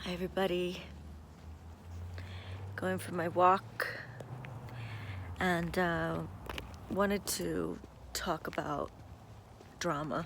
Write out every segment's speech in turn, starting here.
Hi everybody, going for my walk and wanted to talk about drama.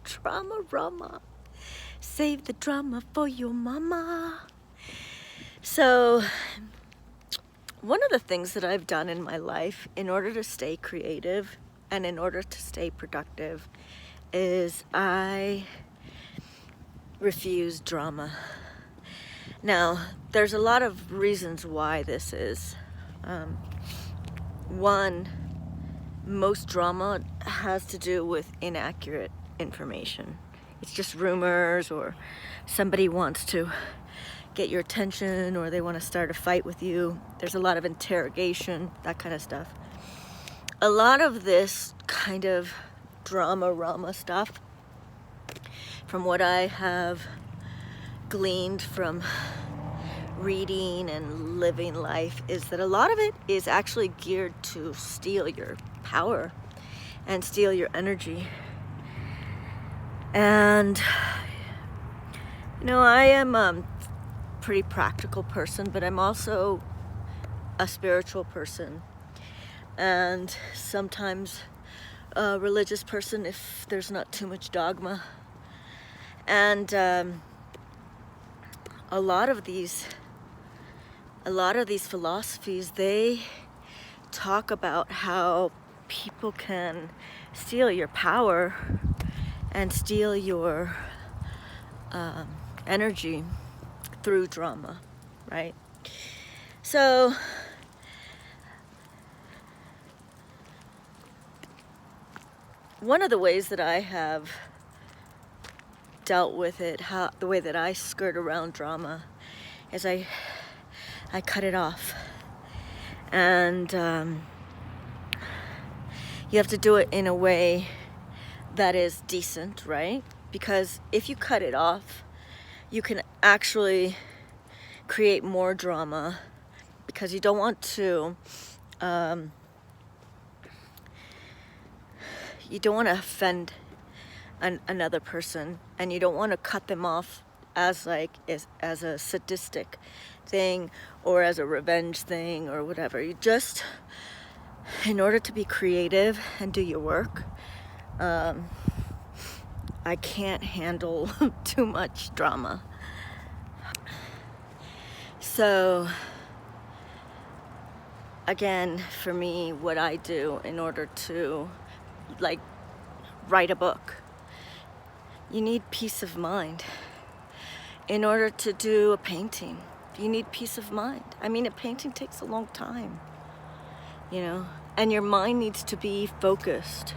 Drama. Save the drama for your mama. So one of the things that I've done in my life in order to stay creative and in order to stay productive is I refuse drama. Now, there's a lot of reasons why this is. One, most drama has to do with inaccurate information. It's just rumors, or somebody wants to get your attention, or they want to start a fight with you. There's a lot of interrogation, that kind of stuff. A lot of this kind of drama stuff, from what I have gleaned from reading and living life, is that a lot of it is actually geared to steal your power and steal your energy. And I am a pretty practical person, but I'm also a spiritual person, and sometimes a religious person if there's not too much dogma. And a lot of these philosophies, they talk about how people can steal your power and steal your energy through drama, right? So one of the ways that I have dealt with it, the way that I skirt around drama, is I cut it off. And you have to do it in a way that is decent, right? Because if you cut it off, you can actually create more drama, because you don't want to offend another person, and you don't want to cut them off as a sadistic thing or as a revenge thing or whatever. You just, in order to be creative and do your work, I can't handle too much drama. So again, for me, what I do in order to write a book, you need peace of mind. In order to do a painting, you need peace of mind. I mean, a painting takes a long time, and your mind needs to be focused,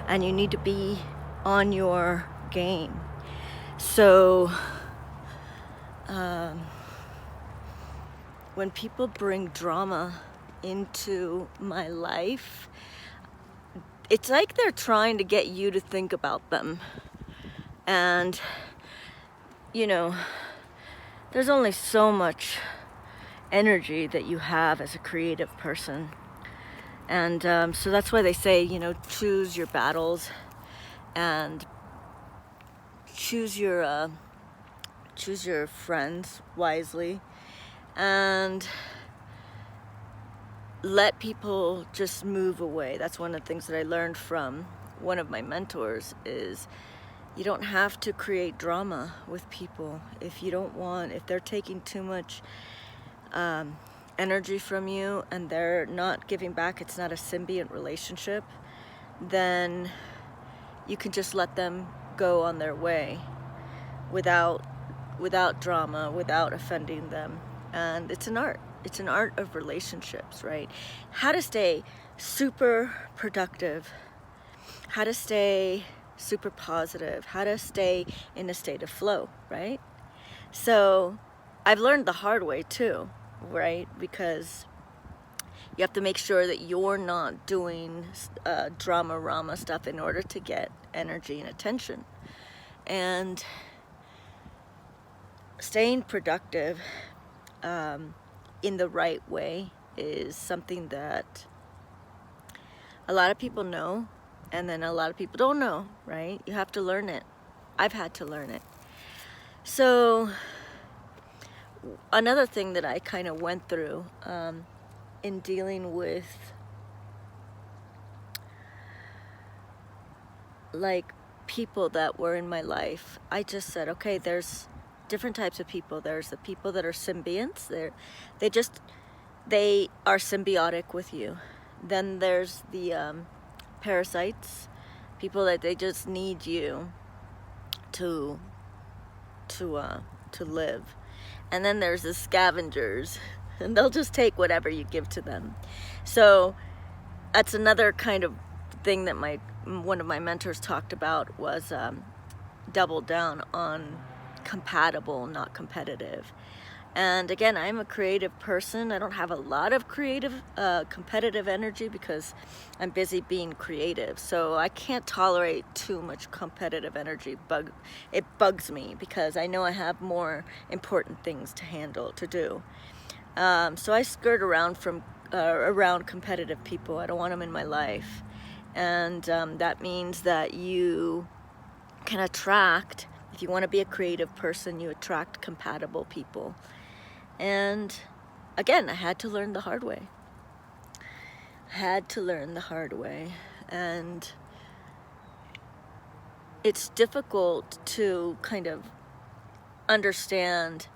and you need to be on your game. So when people bring drama into my life, it's like they're trying to get you to think about them. And there's only so much energy that you have as a creative person. And so that's why they say, choose your battles and choose your friends wisely, and let people just move away. That's one of the things that I learned from one of my mentors, is you don't have to create drama with people. If they're taking too much energy from you and they're not giving back, it's not a symbiont relationship, then you can just let them go on their way without drama, without offending them. And it's an art. It's an art of relationships, right? How to stay super productive, how to stay super positive, how to stay in a state of flow, right? So I've learned the hard way too, right? Because you have to make sure that you're not doing drama stuff in order to get energy and attention. And staying productive in the right way is something that a lot of people know, and then a lot of people don't know, right? You have to learn it. I've had to learn it. So another thing that I kind of went through in dealing with like people that were in my life, I just said, okay, there's different types of people. There's the people that are symbionts. They are symbiotic with you. Then there's the parasites, people that they just need you to live. And then there's the scavengers, and they'll just take whatever you give to them. So that's another kind of thing that one of my mentors talked about was double down on compatible, not competitive. And again, I'm a creative person. I don't have a lot of creative, competitive energy because I'm busy being creative. So I can't tolerate too much competitive energy. It bugs me because I know I have more important things to handle, to do. So I skirt around around competitive people. I don't want them in my life. And that means that you can attract, if you want to be a creative person, you attract compatible people. And again, I had to learn the hard way. And it's difficult to kind of understand.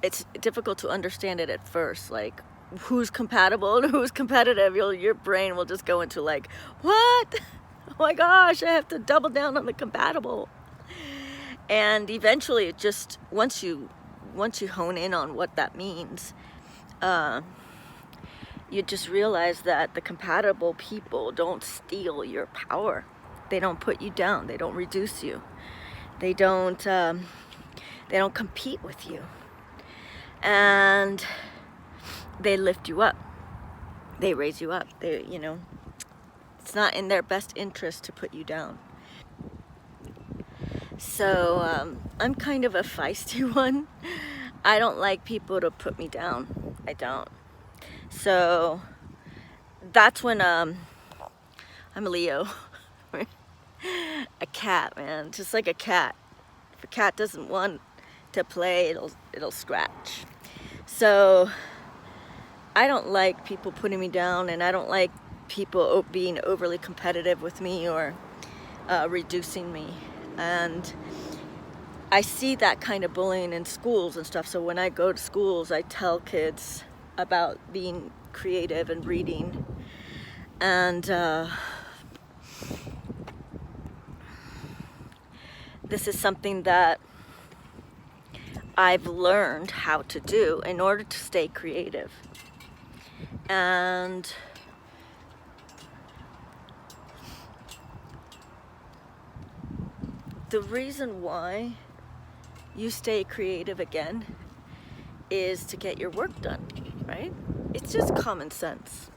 It's difficult to understand it at first, like who's compatible and who's competitive. Your brain will just go into like, what? Oh my gosh, I have to double down on the compatible. And eventually it just, once you hone in on what that means, you just realize that the compatible people don't steal your power. They don't put you down. They don't reduce you. They don't compete with you. And they lift you up. They raise you up. It's not in their best interest to put you down. So I'm kind of a feisty one. I don't like people to put me down. I don't. So that's when I'm a Leo. A cat, man, just like a cat. If a cat doesn't want to play, it'll scratch. So I don't like people putting me down, and I don't like people being overly competitive with me or reducing me. And I see that kind of bullying in schools and stuff. So when I go to schools, I tell kids about being creative and reading. And this is something that I've learned how to do in order to stay creative. And the reason why you stay creative again is to get your work done, right? It's just common sense.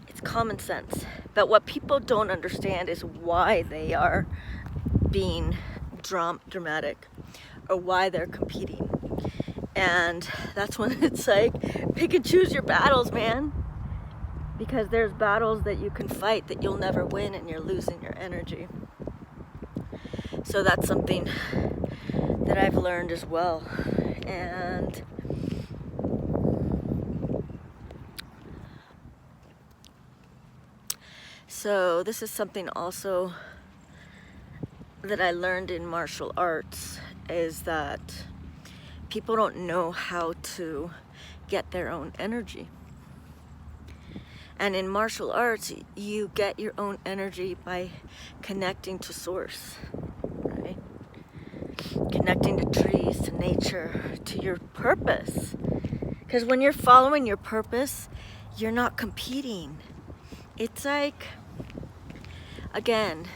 It's common sense. But what people don't understand is why they are being dramatic or why they're competing. And that's when it's like, pick and choose your battles, man. Because there's battles that you can fight that you'll never win, and you're losing your energy. So that's something that I've learned as well. And so this is something also that I learned in martial arts, is that people don't know how to get their own energy. And in martial arts, you get your own energy by connecting to source, right? Connecting to trees, to nature, to your purpose. Because when you're following your purpose, you're not competing. It's like, again,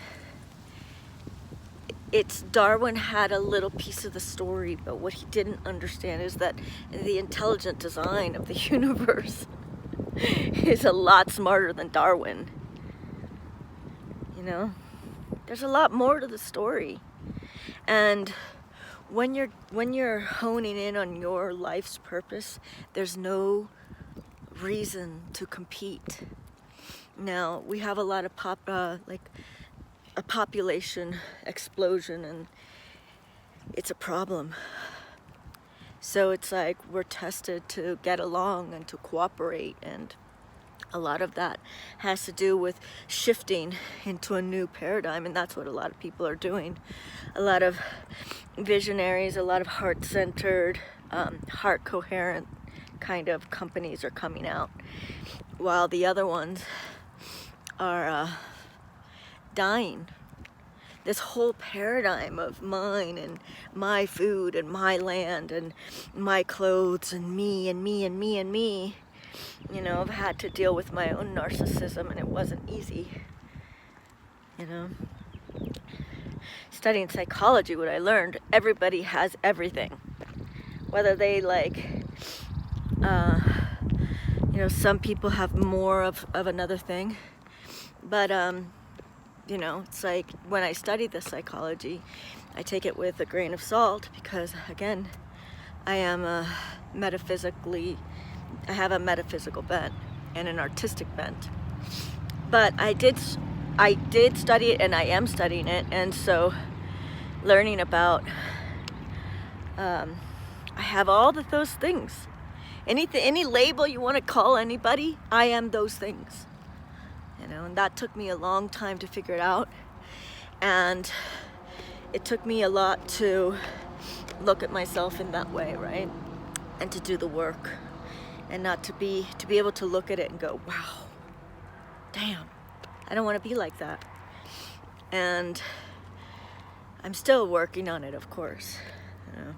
it's Darwin had a little piece of the story, but what he didn't understand is that the intelligent design of the universe is a lot smarter than Darwin. There's a lot more to the story. And when you're honing in on your life's purpose, there's no reason to compete. Now, we have a lot of a population explosion, it's a problem. So it's like we're tested to get along and to cooperate, and a lot of that has to do with shifting into a new paradigm, and that's what a lot of people are doing. A lot of visionaries, a lot of heart-centered, heart-coherent kind of companies are coming out, while the other ones are dying. This whole paradigm of mine and my food and my land and my clothes and me and me and me and me. You know, I've had to deal with my own narcissism, and it wasn't easy. You know, studying psychology, what I learned, everybody has everything. Whether they like, you know, some people have more of another thing. But, you know, it's like when I study this psychology, I take it with a grain of salt because, again, I have a metaphysical bent and an artistic bent. But I did study it, and I am studying it, and so learning about, I have all those things. Any label you want to call anybody, I am those things. You know, and that took me a long time to figure it out, and it took me a lot to look at myself in that way, right? And to do the work, and not to be able to look at it and go, wow, damn, I don't want to be like that. And I'm still working on it, of course, you know.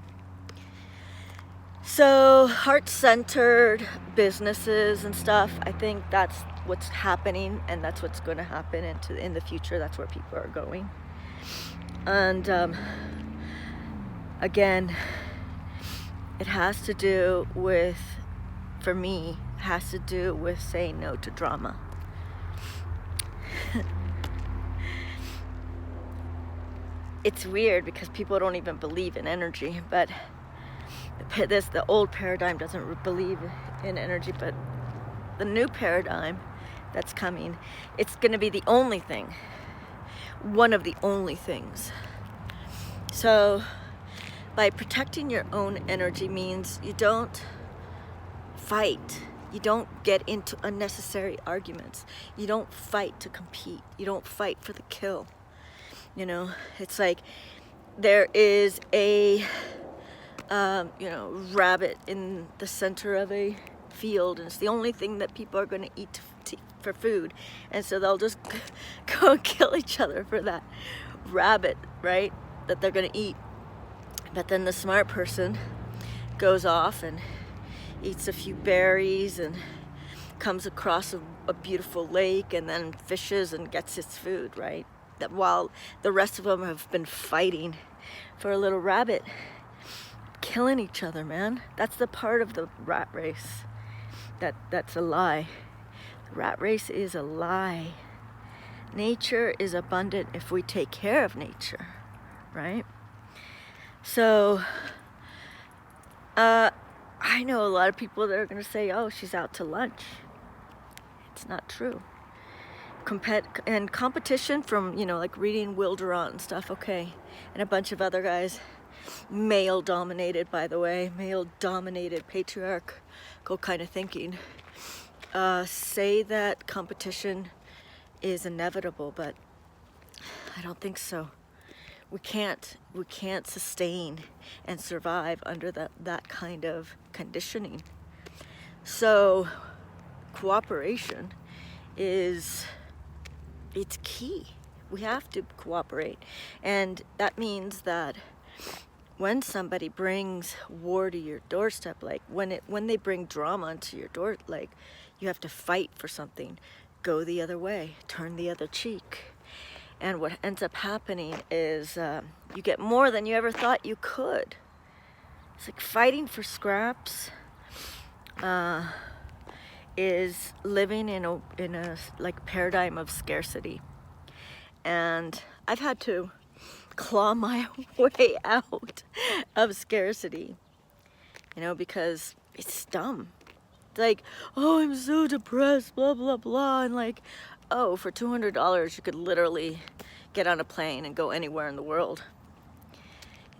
So heart-centered businesses and stuff, I think that's what's happening, and that's what's going to happen in the future. That's where people are going. And again, it has to do with, for me, has to do with saying no to drama. It's weird because people don't even believe in energy, but the old paradigm doesn't believe in energy, but the new paradigm that's coming, it's going to be the only thing, one of the only things. So by protecting your own energy means you don't fight, you don't get into unnecessary arguments, you don't fight to compete, you don't fight for the kill. You know, it's like there is a you know, rabbit in the center of a field, and it's the only thing that people are going to eat for food, and so they'll just go and kill each other for that rabbit, right, that they're going to eat. But then the smart person goes off and eats a few berries and comes across a beautiful lake, and then fishes and gets its food, right? That while the rest of them have been fighting for a little rabbit, killing each other, man. That's the part of the rat race that's a lie. The rat race is a lie. Nature is abundant if we take care of nature, right? So I know a lot of people that are going to say, oh, she's out to lunch. It's not true. And competition from, you know, like reading Will Durant and stuff, okay, and a bunch of other guys, male dominated, by the way, male dominated, patriarchal kind of thinking, say that competition is inevitable, but I don't think so. We can't sustain and survive under that kind of conditioning. So cooperation it's key. We have to cooperate, and that means that when somebody brings war to your doorstep, like when they bring drama into your door, like you have to fight for something, go the other way, turn the other cheek. And what ends up happening is you get more than you ever thought you could. It's like fighting for scraps is living in a like paradigm of scarcity. And I've had to claw my way out of scarcity, you know, because it's dumb. It's like, oh, I'm so depressed, blah, blah, blah. And like, oh, for $200, you could literally get on a plane and go anywhere in the world.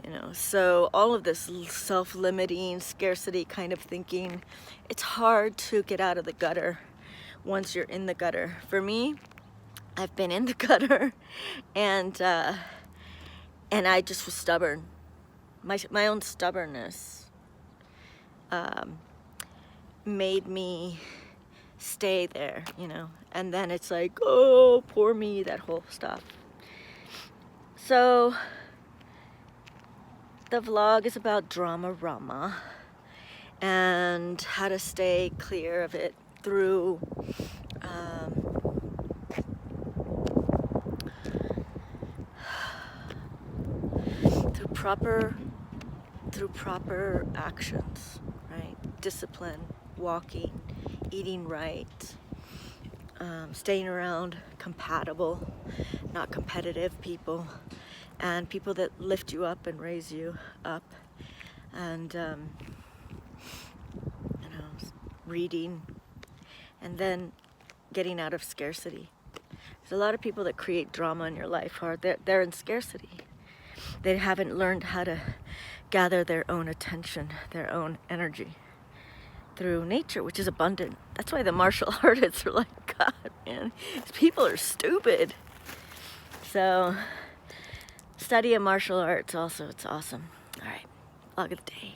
You know, so all of this self-limiting, scarcity kind of thinking, it's hard to get out of the gutter once you're in the gutter. For me, I've been in the gutter, and I just was stubborn. My own stubbornness made me stay there, you know. And then it's like, oh, poor me, that whole stuff. So the vlog is about drama and how to stay clear of it through proper actions, right? Discipline, walking, eating right, staying around compatible, not competitive people, and people that lift you up and raise you up, and you know, reading, and then getting out of scarcity. There's a lot of people that create drama in your life, they're in scarcity. They haven't learned how to gather their own attention, their own energy through nature, which is abundant. That's why the martial artists are like, God, man, these people are stupid. So study a martial arts also, it's awesome. All right, vlog of the day.